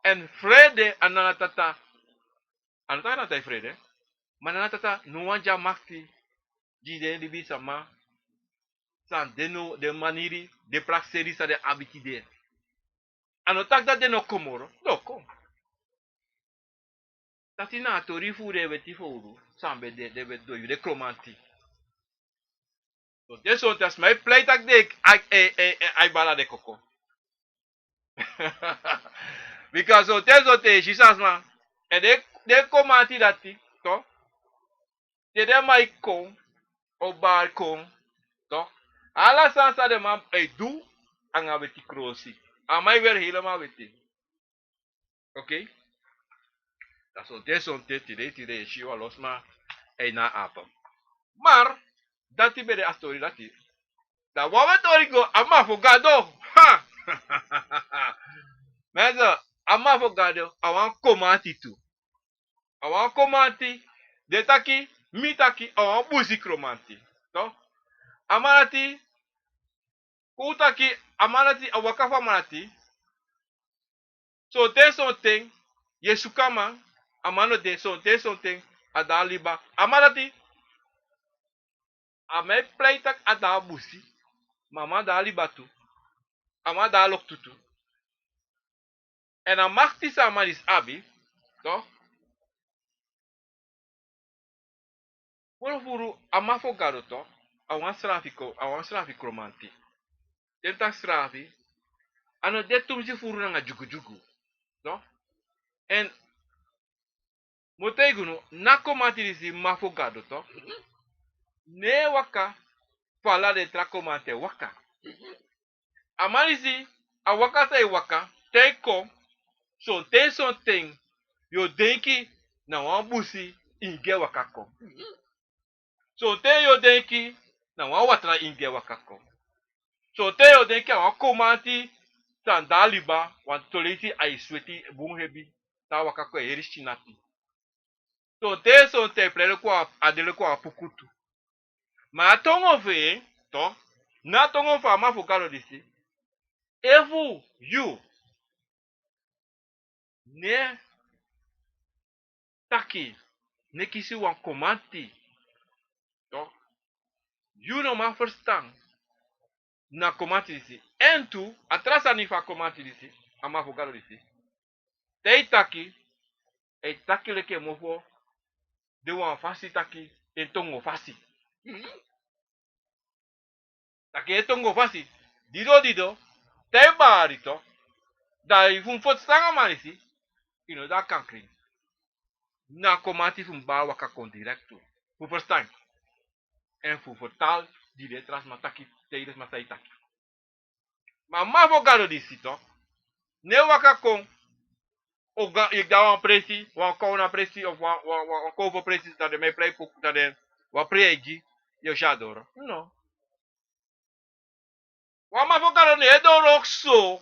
En vrede ananatata. Anatata natai vrede. Mananatata no wanja makti. Di den di bisama. San deno de maniri. De praxeri sa de abitide. Anotak dat de no komoro. No kom. Tati na tori fure weti furu. Sambe de do yu de kromanti. So des ontas my play tak de ai bala de koko. Because so tezote shisasma. En de komati dati. To. De mai kom. O bar kom. To. Alla sansa de man do. Anga weti krosi. Amai weer helemaal weti. Oké. Dat is desonte tide shiwa losma. Na apa. Maar. Dati bere astori dati. Da wawe torigo ama fogado. Ha. Mensen, ama fogado. Awan komati tu. Awan komati. De taki. Mi taki. Awan busi kromanti. To. Amanati. Kutaki. Amanati. Awakafa manati. So te something. Yesukama. Amano de. So te something. Adaliba. Amanati. Ame pleitak adabusi. Mama da alibatu. Ama da alok tutu. En dan mag die samen is abi. Toch? Furu ama fogado toch? Awan slavi kromanti. Tenta slavi. Ano de tumsi furu nga jugu jugu. Toch? En motegunu nako matirisi mafogado toch? Ne waka fala de trakomante waka. Amarisi awaka say waka. Teko. So ten something. Yo denki na wan busi inge waka kom. So te yo denki na wan watra inge waka kom. So te yo denki wan komanti Tandaliba, want toleti ay sweti bunghebi, ta wakako erishinati. So te prele kwa adele kwa pukutu. Ma tongo ve, to, na tongo fa ma fukaro disi. Evu, you, ne, taki, ne kisi wan komanti, to, you no ma verstaan, na komanti disi. En tu, atrasa ni fa komanti disi, ama fukaro disi. Te taki, e taki leke mofo, de wan fasi taki, en tongo fasi. Taki e tongo fasi, dido, te barito, da ifun fot sanga marisi, da kankring. Na komati fun ba waka kon directo. Fu verstaan. En fu vertaal die letras mataki tijdens masaitaki. Maar ma fo gado di sito. Ne waka kon. Ik da wan presi. Wan kon na presi. Of wan kon voor presi. Dat de mij play poek. Dat de wan preegi. Yo shadoro. No. Wan ma fo gado ne edoro ook zo.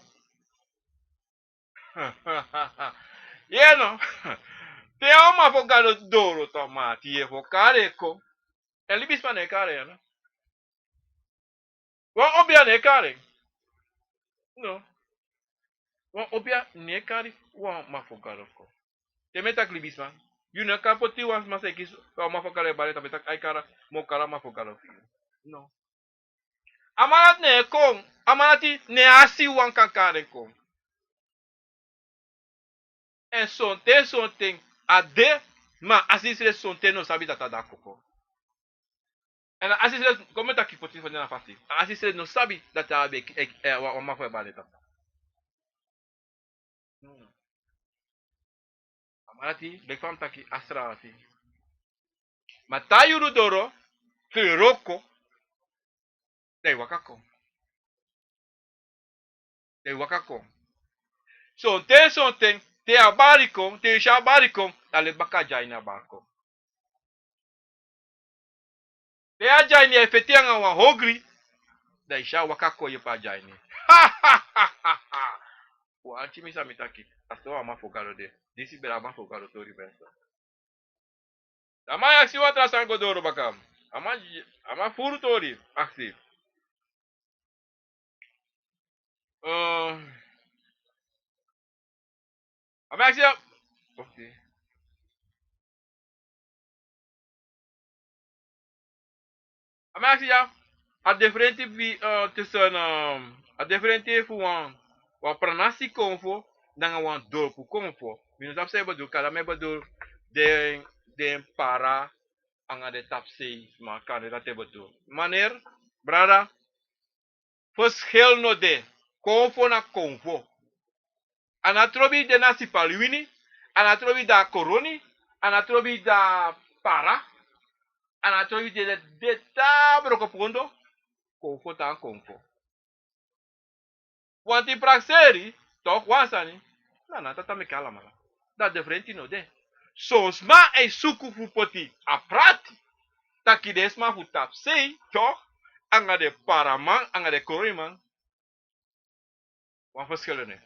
Yeah no. Te ma fo gado doro to ma. Tie fo kare ko. En libis pa ne kare no. Wan obia ne kare. No. Wan obia ne kare. Wan ma fo gado ko. Te metak libis man. You na kapoti wan masekis. Wan ma fo kare bare ta metak ay kara. Mo kara ma fo gado. No. Amarat ne kong. Amarati ne asi wan kan kare kong. En sonte. Ade. Ma asisre sonte no sabi tata da koko. En asisre. Kome ta kipoti fo na fasi. Asisre no sabi data abe. Wan ma fo bare tata. Amarati. Bekfam taki asra ati. Matayuru doro. Kiroko. Dei wakako. Dei wakako. Sonte. Te abariko. Te shabariko. Dale baka jaina barko. Te a jaini e feti anga wan hogri. Da isha wakako ye pa jaini. Wa anchi misa mitaki. Asto ama fogaro de. Disi bela ama fogaro tori bensa. Ama yaksi watra sango doro bakam. Ama furu tori. Aksi. Ama yaksi ya. Okay. Ama yaksi ya. A differenti vi tussen a differenti fu wan pranasi konfo nanga wan dorpu konfo. Minus tap say bedoel kada me bedoel de para anga de tap say ma kan dat te bedoel. Maneer brada verschil no de konfo na konfo. Anatrobi de nasi palwini, anatrobi da koroni, anatrobi da para, anatrobi de tabro kopondo. Konfo ta konfo. Want die praxeri, toch wansani, na tata me kala mala. Dat de vrenti no de. Soms ma e suku fu poti a prati. Taki desma fu tap sei, toch? Anga de paraman, anga de koriman. Wan verschillen ne.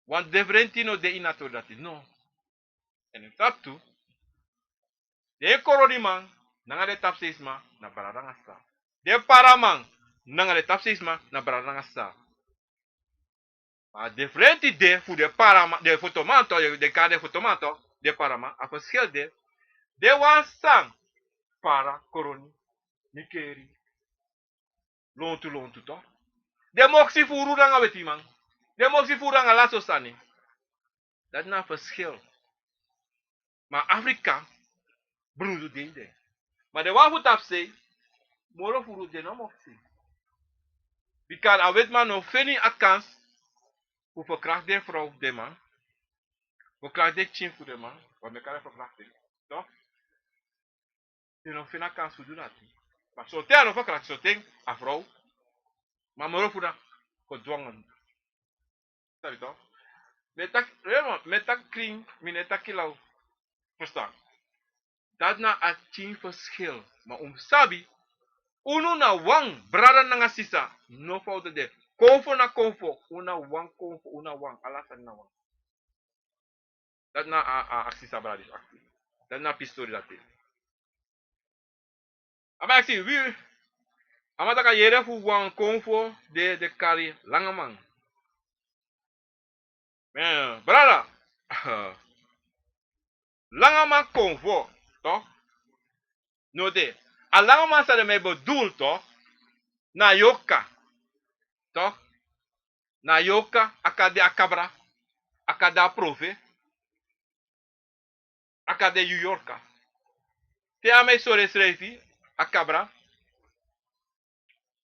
Want de vrenti no de inato dati. No. En in tap tu, de koroniman, nanga de tap seisma, na baradanga sa. De paraman, nanga de tap seisma, na baradanga sa. Maar de vreemde idee voor de parama, de fotomanto, de kade fotomanto, de parama, a verschil de wan sang para koroni, mikeri, lontu to. De moxie furu ranga weti man. De moxie furu ranga laso sani. Dat na verschil. Maar Afrika, broedu de. Maar de wan voet afzee, moro furu de no moxie. Because a wet man no feni akans, hoe verkracht de vrouw de man. Verkracht de chin voor de man, wat me kan verkrachten. Toch? Je nog geen kans voor doen dat. Maar zo tegen of ook zo tegen een vrouw. Maar maar voor dat gedwongen. Dat is toch? Met dat kring, met dat kilo. Verstaan? Dat na een tien verschil. Maar sabi, uno na wang, brada na nga sisa, no fout de. Konfo na konfo. Una wang konfo. Una wang. Alasan na wang. Dat na aksi sabradis aksi. Dat na pistori dat is. Aba aksi. Wie. Amataka yere fu wang konfo de kari langamang. Brada. Langamang konfo. Toch? No de. A langamang sa de me bedoel toch? Na yoka. Toch? Na yoka akade akabra. Akade aprove. Akade New Yorka. Te ame sore srefi. Akabra.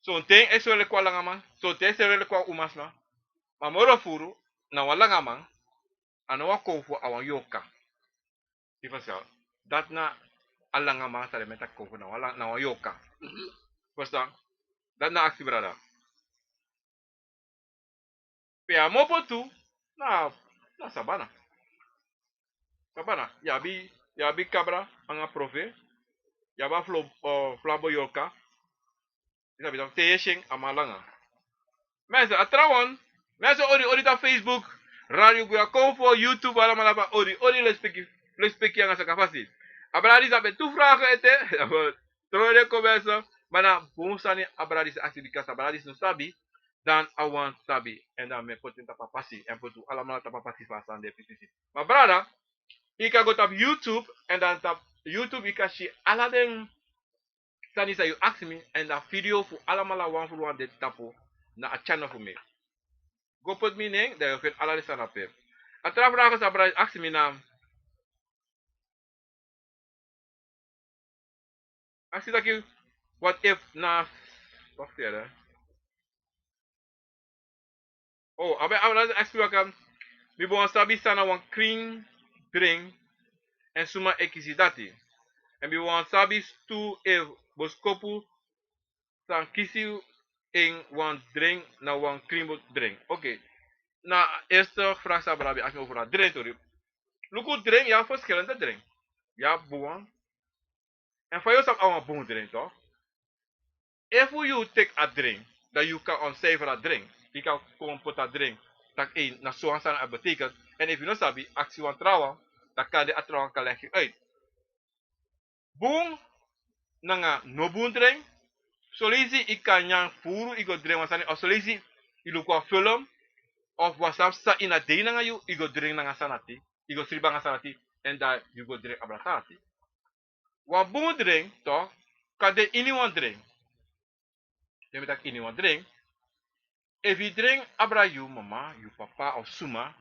So ten e sore kwa langamang. So ten sore kwa umasma. Mamoro furu. Na walangamang. Ano wa konfo awan yoka. Ifasal. Dat na alangamang sa de meta konfo na wa yoka. Verstaan? Dat na aksi brada. Pea mopo tu. Na sabana. Sabana. Yabi cabra. Anga profe. Yaba flabo yoka. Isabi dan. Teeshing amalanga. Mensen, atrawon. Mensen ori ta Facebook. Radio Buya Konfo. YouTube. Alamalaba ori. Ori lespeki anga sa kapasi. Abradi sabe tu vragen ete. Trode komensa. Mana bonsani abradi sa aksi bikas abradi no sabi. Dan awan sabi. En dan me potin tapapasi. En potu alamala tapapasi fasan de pisisi. Maar brada. Ika go tap YouTube. En dan tap YouTube ika shi aladen. Sani sa you ask me. En dan video fu alamala wan fu wan de tapo. Na a channel fu me. Go put me name. Dan you kun alale sana pe. Atra vragen sa brada ask me na. Ask me dat what if na. Wacht even. Oh, abe ask me wakam. Mi bon sabi sana wan cream drink. En suma ekisidati. En mi wan sabi stu e boskopu san kisi in wan drink na wan cream drink. Oké. Na eerste vraag sa brabi as me over na drink tori. Luku drink ja verschillende drink. Ja boon. En voor jezelf al een boon drink toch? If you take a drink that you can oncijfer a drink. Je kan gewoon put a drink. Dat één na zo'n zijn betekent. En if you no sabi actie wan trouwen. Dan kan de atrouwen kan leg je uit. Boon. Nanga no boon drink. Solisi ika nyang furu igo drink wasani of solisi ilu kwa film of wasap sa ina day nanga you igo drink nanga sanati igo sriba nanga sanati and that you go drink abra sanati. Wa boom drink to kade anyone drink. Demi tak anyone drink. If you drink abra you mama, you papa of suma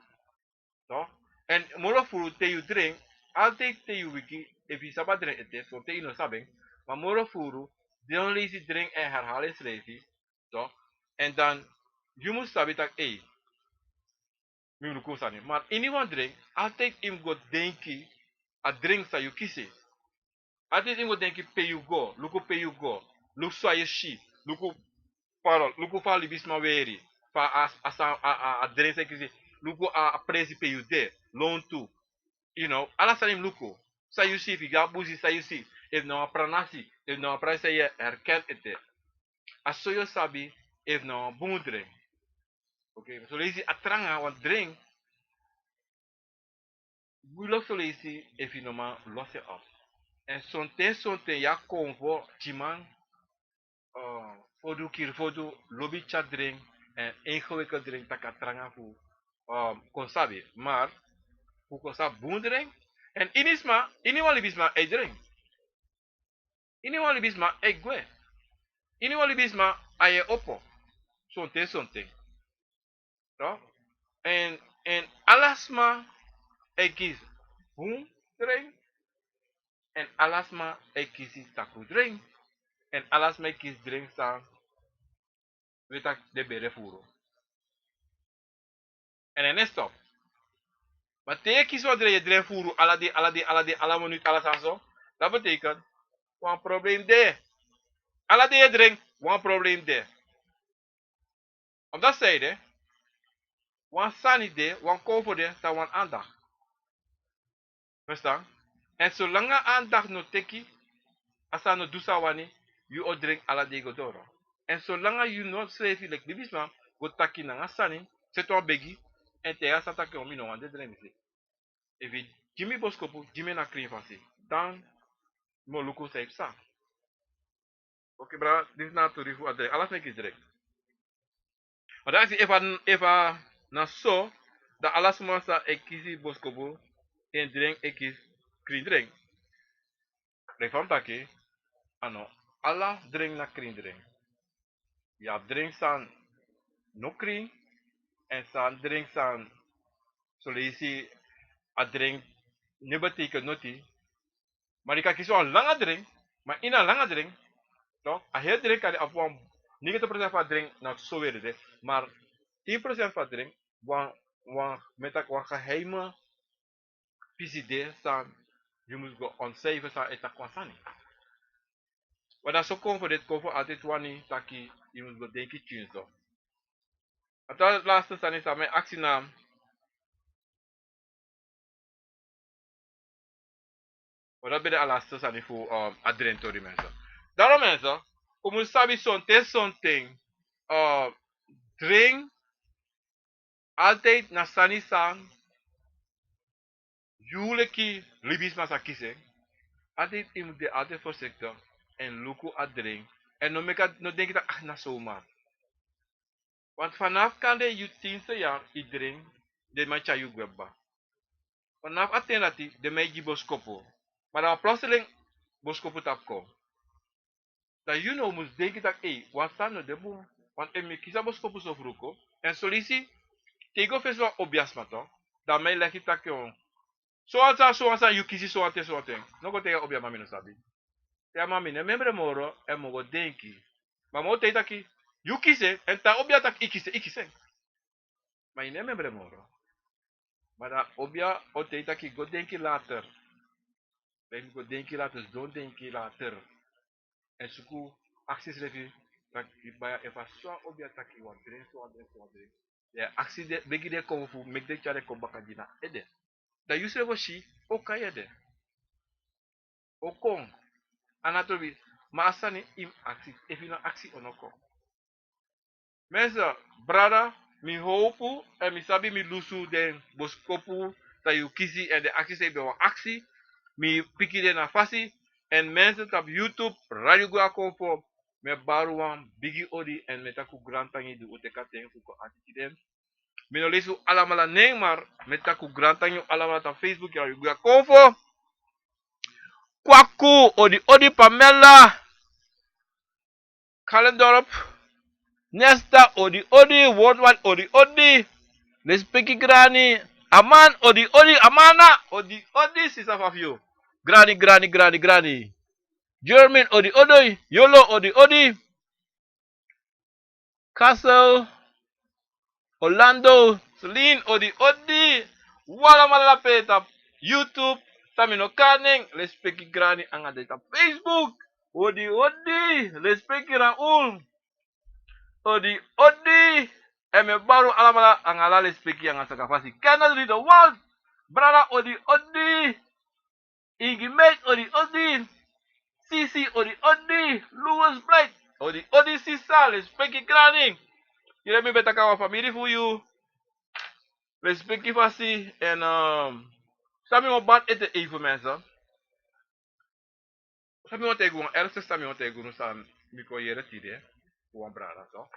to and molo furu te you drink altijd te you wiki if you saba drink ete so te ino sabeng maar molo furu de only easy drink en herhalen schrijven toch? En dan, je moet sabi tak, mi luko sani. Maar anyone drink, altijd im go denki, a drink sa you kisi. Altijd im go denki pay you go, luko pay you go, luk so ye shi, luko fa libisma weri, fa a drink sa kisi, luko a presi pay you de, loan to, you know, ala sanim luko. Sa you si, figa buzi sa you si, if no a pranasi, if no a prasa ye herkent ete. Aso yo sabi, if no boom drink. Okay, so lazy atranga want drink. Bulok so lazy if you normaal los je op. En sonten ja konvo chiman fodu kir fodu lobby chat drink en ingewikkeld drink tak atranga fu konsabi. Maar fu konsab boom drink en inisma iniwali bisma e drink. Iniwali bisma e gwe. Iniwali bisma aye opo. Sonten. No? En alasma ekis boom drink en alasma ekisi taku drink en alasma ekis drink sa weta de bere furo en stop maar te ekis wat je drink furo ala minuut ala sanso dat betekent one probleem de ala de je drink one probleem de op dat zijde one sunny de one comfort de sa one aandacht verstaan en zolang aandacht no teki asa no dusa wani you o drink ala de godoro en zolang you not safe like bibisma go taki na sani se to begi en te asa taki o mi no wan de drink se evi Jimmy boskopu Jimmy na krin fasi dan mo luko safe sa. Okay, bra, this is not to rifu adre. Alas make is direct. Maar dan is eva na so da alas masa ekisi boskopu en drink ekis krin drink. Refam taki ano ala drink na krin drink. Ja drink san no krin en san drink san so lesi a drink ne betekent noti. Maar die kan kiezen een lange drink, maar in een lange drink, toch? Een heel drink kan je op 90% van drink nou zo weer de, maar 10% van drink, met een geheime PCD staan, je moet go oncijfer staan en dat kwasani. Maar dat zo komt voor dit koffer altijd wanneer taki je moet go denken tien zo. Het laatste staan is aan mijn actienaam. Maar dat ben de laatste staan voor adrentori mensen. Daarom mensen, we moeten sabi something drink altijd na sani sang jullie libis masa kise altijd iemand de altijd voorzichtig en luku a drink en no denk dat ach na zomaar want vanaf kan de je 10e jaar iedereen de macha je gwebba vanaf atenati de meji boskopo maar dan plotseling boskopo tapko dat you know moest denken dat wat staan no de boom want en me kisa boskopo so fruko en solisi tego feso obiasma to dan mij leg ik dat so you kisi so ante. No go tega obia mami no sabi. Te mami ne membre moro e mo go denki. Ma mo te taki you kise en ta obia tak ikise. Ma ne membre moro. Maar da obia o te taki go denki later. Ben go denki later, don't denki later. En suku aksis refi tak ibaya eva so obia taki wan drink. Ya aksi de begi de ko fu mek de chare ko bakajina ede. Da yusre go shi o kayede. O kong anatobi ma asani im aksi efina aksi onoko. Mensen, brada, mi hopu en mi sabi mi lusu den boskopu ta you kisi en de actie se be actie. Mi piki den na fasi en mensen op YouTube radio go konfo me baruan bigi odi en metaku grantangi du uteka ten fuko atitiden. Mi no lesu alamala neymar metaku grantangi alamala ta Facebook radio go konfo. Kwaku odi Pamela Kalendorp Nesta odi worldwide odi Lespeki grani Aman odi amana odi sisa fafio grani German odi Yolo odi Castle Orlando Celine odi Wala malala peta YouTube Tamino kaning Lespeki grani angadeta Facebook odi Lespeki Raul odi eme baru alamala angalale speki ang asakafasi cannot read the world brother odi Igimate odi Sisi odi Louis Bright odi Sisa le speki grani you me beta kawa family for you le speki fasi en sami mo bat ete even mensen sami mo tegu erse sami mo tegu no san miko yere tide wan brother so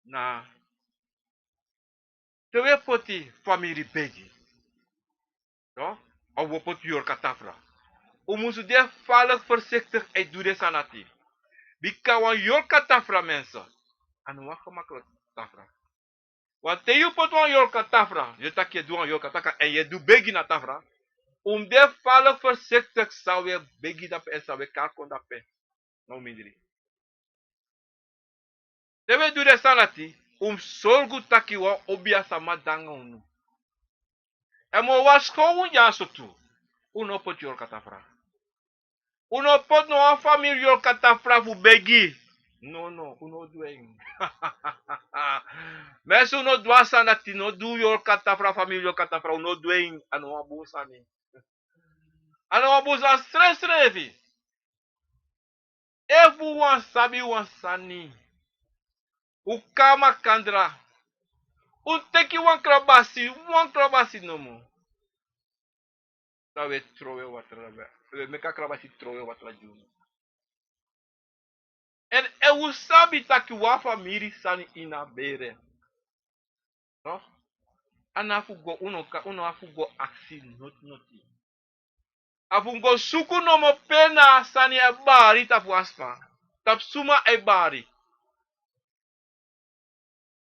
na tewe poti family begi no of we put your katafra moesten de veilig voorzichtig uit doen sanati bika wan your katafra mensen en wat gemakkelijk tafra want te je pot wan your katafra je tak je doen your kataka en je doet begi na tafra de veilig voorzichtig zou je begi dat en zou je kakon dat no minderi tewe doen de sanati sorgu taki wa obia sama dangon en mo was gewoon ja so tu uno pot your katafra uno pot no a family your katafra fu begi. No, uno doing. Mas uno doasa nati no do your katafra family your katafra uno doing ano abusa ni. Ano abusa stress revi. Everyone sabi wan sani. Ukama kandra. Unteki wan krabasi no mo. Dat we trouwen wat er we meka krabasi trouwen wat la juni. En e sabi taki wa famiri sani ina bere. No? Anafu go uno afu go aksi noti. Afu go suku no mo pena sani e bari tapu aspa. Tap suma e bari.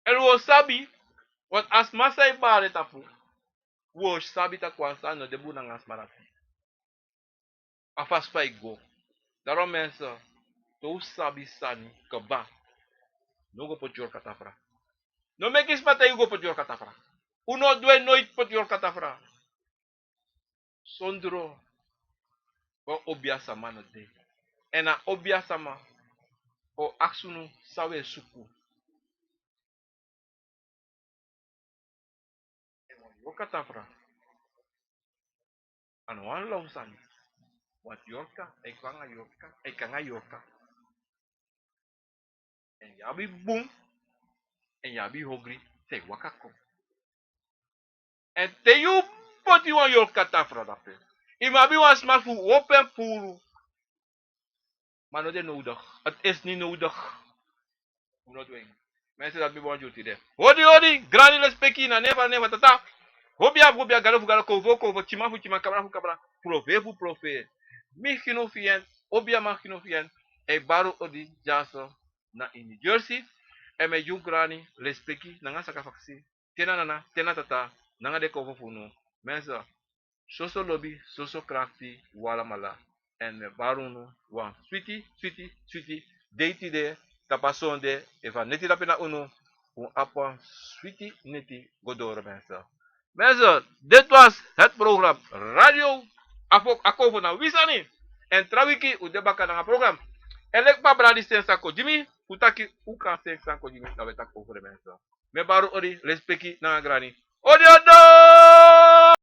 En wo sabi wat asma sa e bari tapu. Wo sabi ta kwasa no debu na asmarati. Afas pa go. Daarom mensen, to sabi sani kaba. No go pot your katafra. No make is pata you go pot your katafra. Uno dwe nooit pot your katafra. Sondro. O obia sama no de. En na obia sama. O aksunu sawe suku. Yo katafra. Ano an law sani. Wat yorka, ekanga yorka, ekanga yorka. En yabi boom. En yabi hungry. Te wakako. En te you pot you on your katafra dape. Imabi was maar voor open pool. Maar dat is nodig. Het is niet nodig. Hoe dat doen? Mensen dat bij ons doen. Hodi, granny les peki na never tata. Hobia galo kovo chima kabra. Prove. Mi kinofien, obia ma kinofien. E baro odi jaso na in New Jersey. E me jung granny les peki na nga saka faksi. Tena tata, nanga de kovo funu. Mensen, soso lobby, soso crafty, wala mala. En me barunu, wan sweetie, deiti de, tapasonde, eva neti lapina unu, un apa sweetie neti godoro mensen. Mensen, dit was het programma Radio Akovo na Wisani. En trawiki u debaka na program. Elek pa bradi sensa Jimmy, utaki uka sensa Jimmy na wetak over mensen. Me baru ori respecti na grani. Odi odo!